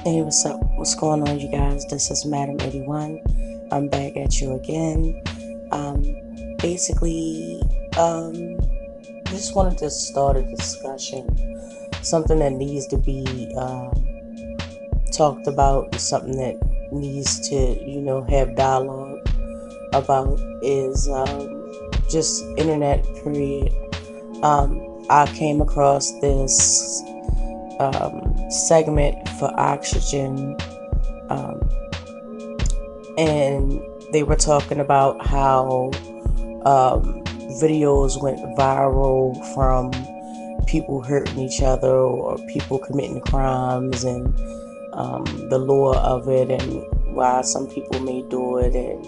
Hey, what's up? What's going on, you guys? This is Madam 81. I'm back at you again. Basically, just wanted to start a discussion. Something that needs to be talked about, something that needs to, have dialogue about is just internet, period. I came across this segment for oxygen, um, and they were talking about how videos went viral from people hurting each other or people committing crimes, and the lore of it, and why some people may do it, and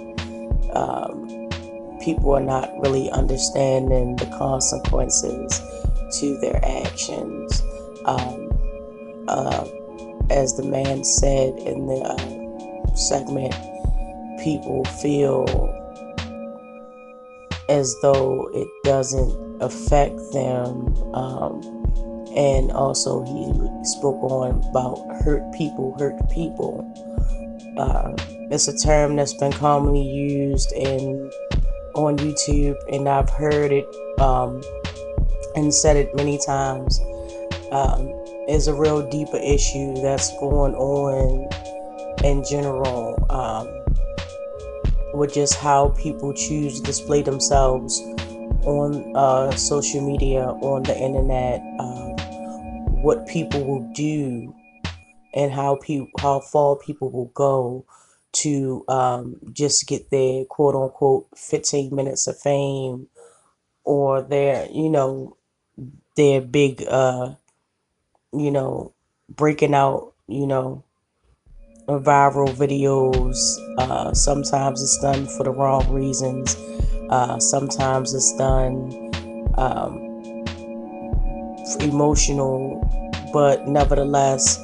people are not really understanding the consequences to their actions. As the man said in the segment, people feel as though it doesn't affect them. And also he spoke on about hurt people. It's a term that's been commonly used on YouTube, and I've heard it and said it many times. Is a real deeper issue that's going on in general, with just how people choose to display themselves on social media, on the internet, what people will do, and how far people will go to just get their quote unquote 15 minutes of fame, or their big breaking out, viral videos. Sometimes it's done for the wrong reasons. Sometimes it's done emotional, but nevertheless,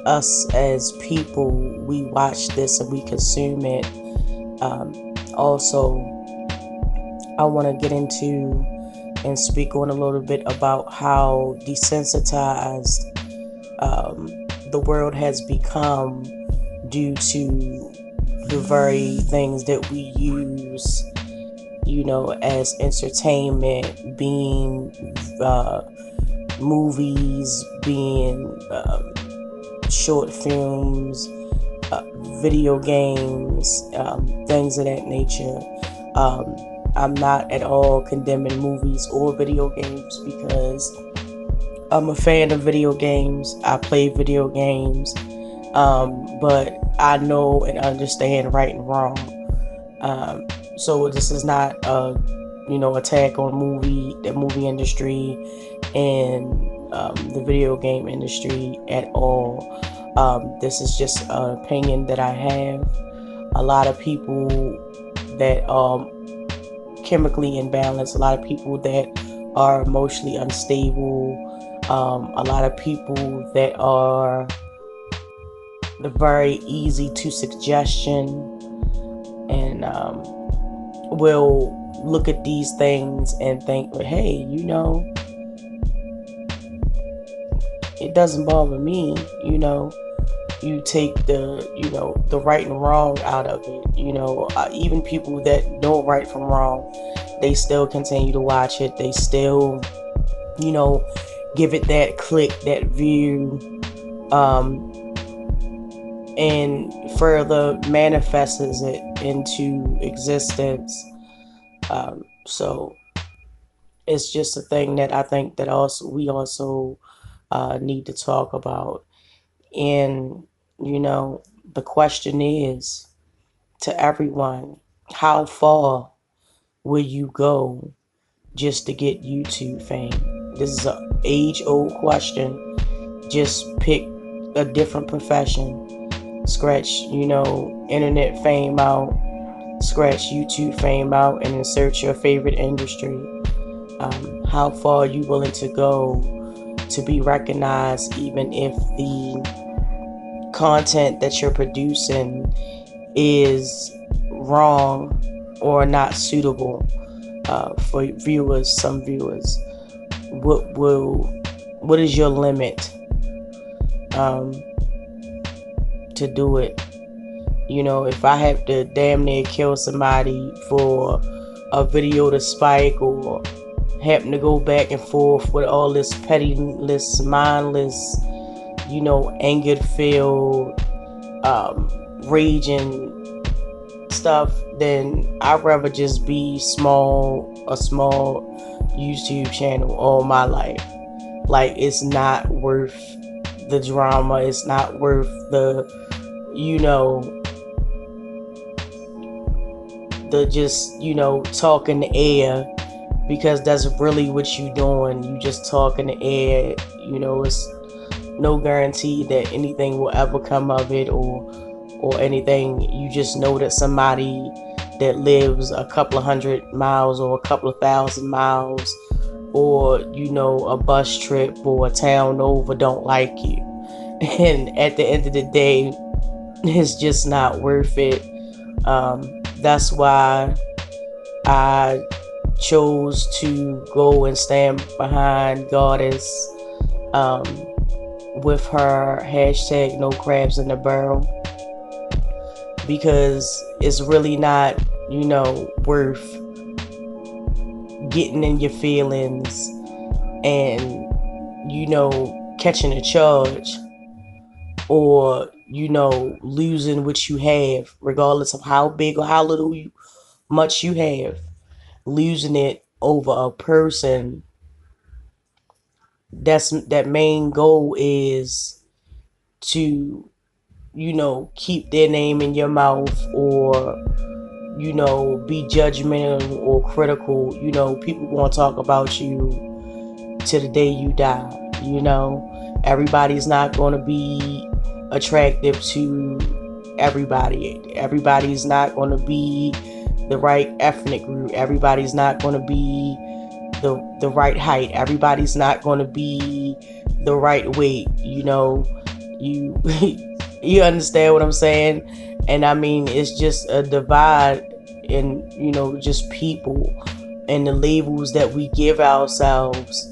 us as people, we watch this and we consume it. Also, I want to get into and speak on a little bit about how desensitized the world has become due to the very things that we use, as entertainment, being movies, being short films, video games, things of that nature. I'm not at all condemning movies or video games, because I'm a fan of video games. I play video games, but I know and understand right and wrong. So this is not attack on the movie industry and the video game industry at all. This is just an opinion that I have. A lot of people that chemically imbalanced, a lot of people that are emotionally unstable, a lot of people that are very easy to suggestion, and will look at these things and think, hey, it doesn't bother me. You take the right and wrong out of it. Even people that know right from wrong, they still continue to watch it. They still, give it that click, that view, and further manifests it into existence. So it's just a thing that I think that we also need to talk about. And, the question is to everyone, how far will you go just to get YouTube fame? This is an age-old question. Just pick a different profession. Scratch, internet fame out. Scratch YouTube fame out and insert your favorite industry. How far are you willing to go to be recognized, even if the content that you're producing is wrong or not suitable for some viewers? What is your limit? to do it. You know, if I have to damn near kill somebody for a video to spike, or happen to go back and forth with all this pettyless, mindless, you know, anger-filled, raging stuff, then I'd rather just be a small YouTube channel all my life. Like, it's not worth the drama. It's not worth the, you know, the just, you know, talk in the air, because that's really what you doing. You just talk in the air. You know, it's no guarantee that anything will ever come of it, or anything. You just know that somebody that lives a couple of 100 miles or a couple of 1,000 miles, or, you know, a bus trip or a town over, don't like you. And at the end of the day, it's just not worth it. That's why I chose to go and stand behind Goddess, with her hashtag no crabs in the barrel, because it's really not, you know, worth getting in your feelings and, you know, catching a charge, or, you know, losing what you have, regardless of how big or how little much you have, losing it over a person that main goal is to, you know, keep their name in your mouth, or, you know, be judgmental or critical. You know, people want to talk about you to the day you die. You know, everybody's not going to be attractive to everybody. Everybody's not going to be the right ethnic group. Everybody's not going to be the right height. Everybody's not going to be the right weight. You know, you you understand what I'm saying? And I mean, it's just a divide in, you know, just people and the labels that we give ourselves.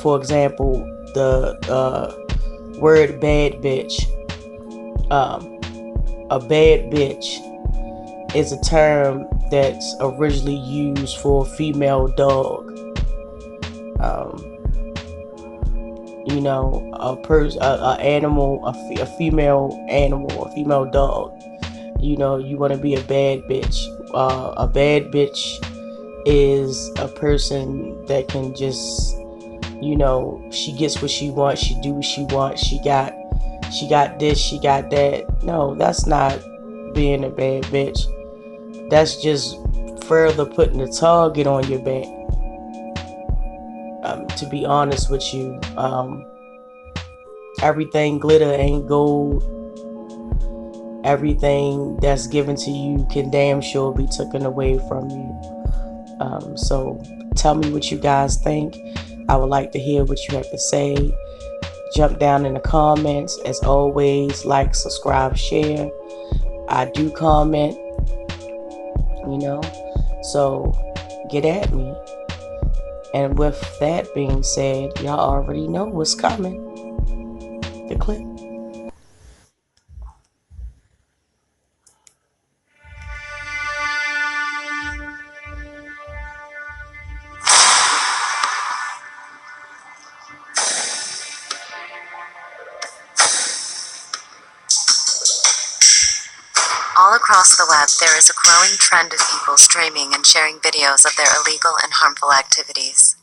For example, the word bad bitch. A bad bitch is a term that's originally used for a female dog. You know, a animal, a female animal, a female dog. You know, you want to be a bad bitch. A bad bitch is a person that can just, you know, she gets what she wants, she do what she wants, she got this, she got that. No, that's not being a bad bitch. That's just further putting a target on your back. To be honest with you, everything glitter ain't gold. Everything that's given to you can damn sure be taken away from you. So tell me what you guys think. I would like to hear what you have to say. Jump down in the comments. As always, like, subscribe, share. I do comment, you know, so get at me. And with that being said, y'all already know what's coming. The clip. All across the web, there is a growing trend of people streaming and sharing videos of their illegal and harmful activities.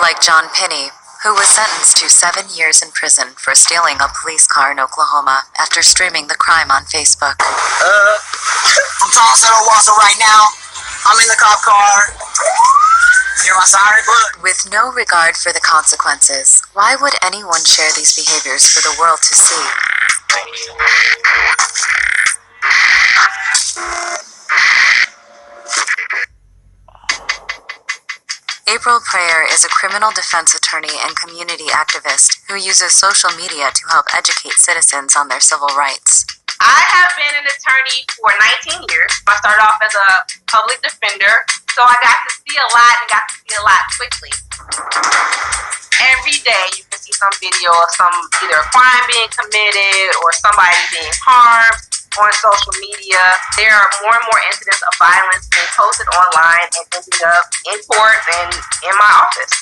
Like John Pinney, who was sentenced to 7 years in prison for stealing a police car in Oklahoma after streaming the crime on Facebook. I'm Tulsa, Owasso right now. I'm in the cop car. Hear my siren, but With no regard for the consequences, why would anyone share these behaviors for the world to see? April Prayer is a criminal defense attorney and community activist who uses social media to help educate citizens on their civil rights. I have been an attorney for 19 years. I started off as a public defender, so I got to see a lot and got to see a lot quickly. Every day you can see some video of either a crime being committed or somebody being harmed on social media. There are more and more incidents of violence being posted online and ending up in court and in my office.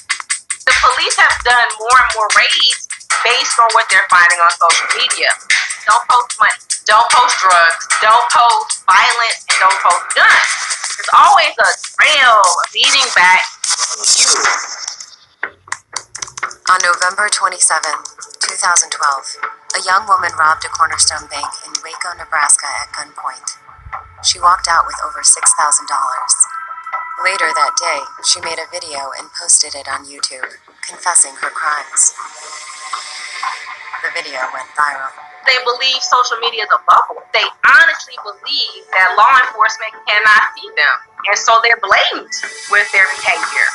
The police have done more and more raids based on what they're finding on social media. Don't post money, don't post drugs, don't post violence, and don't post guns. There's always a trail leading back to you. On November 27, 2012, a young woman robbed a Cornerstone Bank in Waco, Nebraska at gunpoint. She walked out with over $6,000. Later that day, she made a video and posted it on YouTube, confessing her crimes. The video went viral. They believe social media is a bubble. They honestly believe that law enforcement cannot see them. And so they're blatant with their behavior.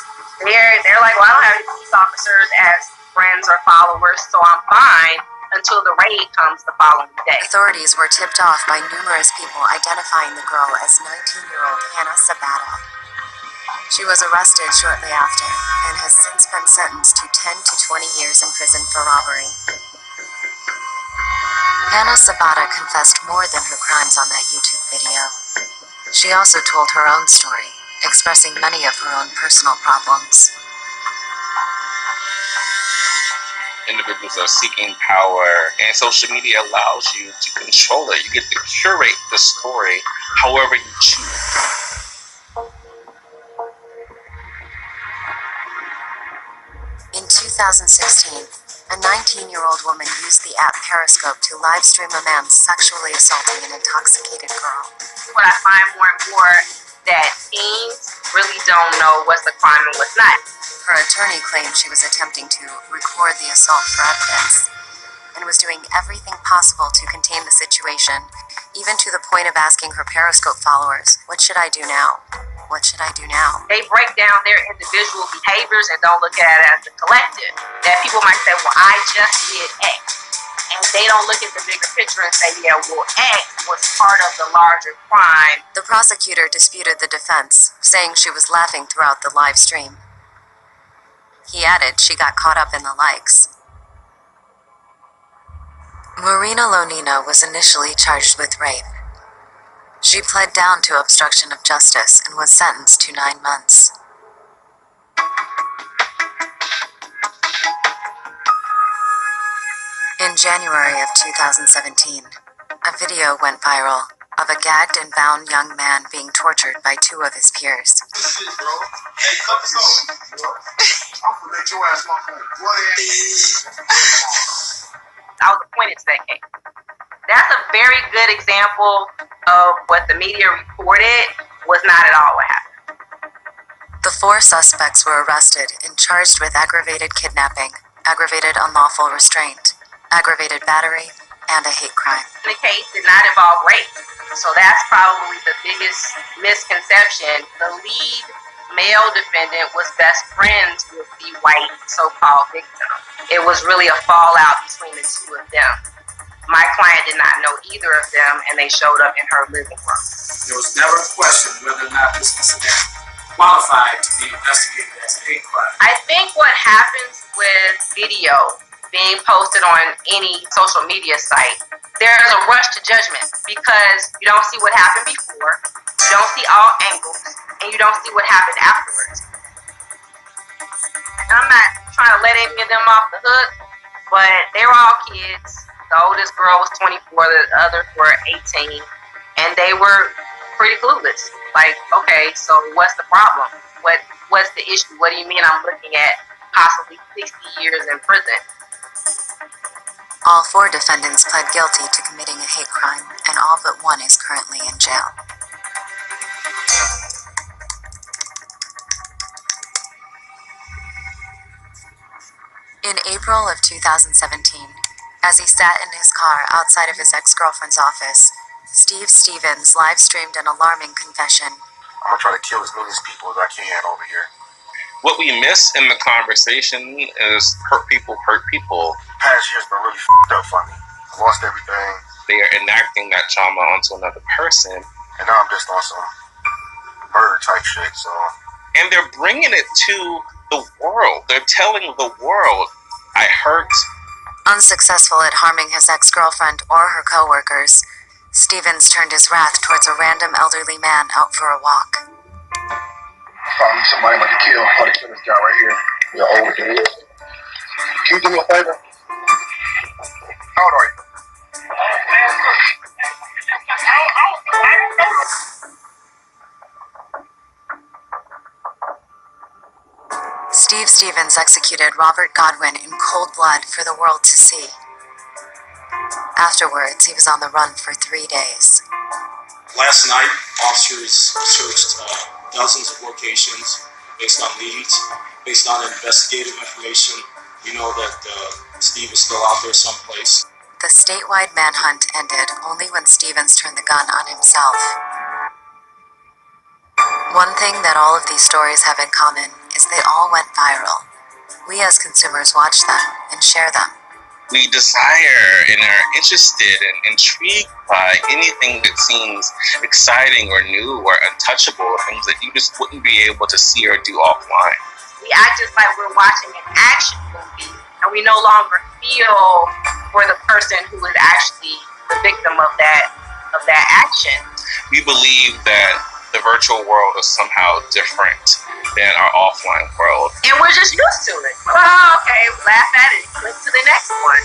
They're like, well, I don't have any police officers as friends or followers, so I'm fine until the raid comes the following day. Authorities were tipped off by numerous people identifying the girl as 19-year-old Hannah Sabata. She was arrested shortly after and has since been sentenced to 10 to 20 years in prison for robbery. Hannah Sabata confessed more than her crimes on that YouTube video. She also told her own story, expressing many of her own personal problems. Individuals are seeking power, and social media allows you to control it. You get to curate the story however you choose. In 2016, a 19-year-old woman used the app Periscope to live stream a man sexually assaulting an intoxicated girl. What I find more and more that teens really don't know what's a crime and what's not. Her attorney claimed she was attempting to record the assault for evidence and was doing everything possible to contain the situation, even to the point of asking her Periscope followers, "What should I do now? What should I do now?" They break down their individual behaviors and don't look at it as a collective. That people might say, well, I just did X. And they don't look at the bigger picture and say, yeah, well, X was part of the larger crime. The prosecutor disputed the defense, saying she was laughing throughout the live stream. He added she got caught up in the likes. Marina Lonina was initially charged with rape. She pled down to obstruction of justice and was sentenced to 9 months. In January of 2017, a video went viral of a gagged and bound young man being tortured by 2 of his peers. This shit, bro. Hey, cut this off, bro. I'm gonna let your ass walk home. I was appointed to that case. That's a very good example of what the media reported was not at all what happened. The 4 suspects were arrested and charged with aggravated kidnapping, aggravated unlawful restraint, aggravated battery, and a hate crime. The case did not involve rape, so that's probably the biggest misconception. The lead male defendant was best friends with the white so-called victim. It was really a fallout between the 2 of them. My client did not know either of them, and they showed up in her living room. There was never a question whether or not this incident qualified to be investigated as a hate crime. I think what happens with video being posted on any social media site, there's a rush to judgment because you don't see what happened before, you don't see all angles, and you don't see what happened afterwards. And I'm not trying to let any of them off the hook, but they were all kids. The oldest girl was 24, the others were 18, and they were pretty clueless. Like, okay, so what's the problem? What's the issue? What do you mean I'm looking at possibly 60 years in prison? All 4 defendants pled guilty to committing a hate crime, and all but 1 is currently in jail. In April of 2017, as he sat in his car outside of his ex-girlfriend's office, Steve Stevens live-streamed an alarming confession. I'm gonna try to kill as many people as I can over here. What we miss in the conversation is hurt people hurt people. Past year's been really f***ed up for me. I lost everything, They are enacting that trauma onto another person, and now I'm just on some murder type shit, so. and they're bringing it to the world. They're telling the world, I hurt. Unsuccessful at harming his ex-girlfriend or her co-workers, Stevens turned his wrath towards a random elderly man out for a walk. Probably somebody about to kill. About to kill this guy right here. You're old dude. Can you do me a favor? How old are you? Steve Stevens executed Robert Godwin in cold blood for the world to see. Afterwards, he was on the run for 3 days. Last night, officers searched dozens of locations based on leads, based on investigative information. We know that Steve is still out there someplace. The statewide manhunt ended only when Stevens turned the gun on himself. One thing that all of these stories have in common is they all went viral. We as consumers watch them and share them. We desire and are interested and intrigued by anything that seems exciting or new or untouchable, things that you just wouldn't be able to see or do offline. We act just like we're watching an action movie, and we no longer feel for the person who is actually the victim of that action. We believe that the virtual world is somehow different than our offline world. And we're just used to it. Well, okay, laugh at it, click to the next one.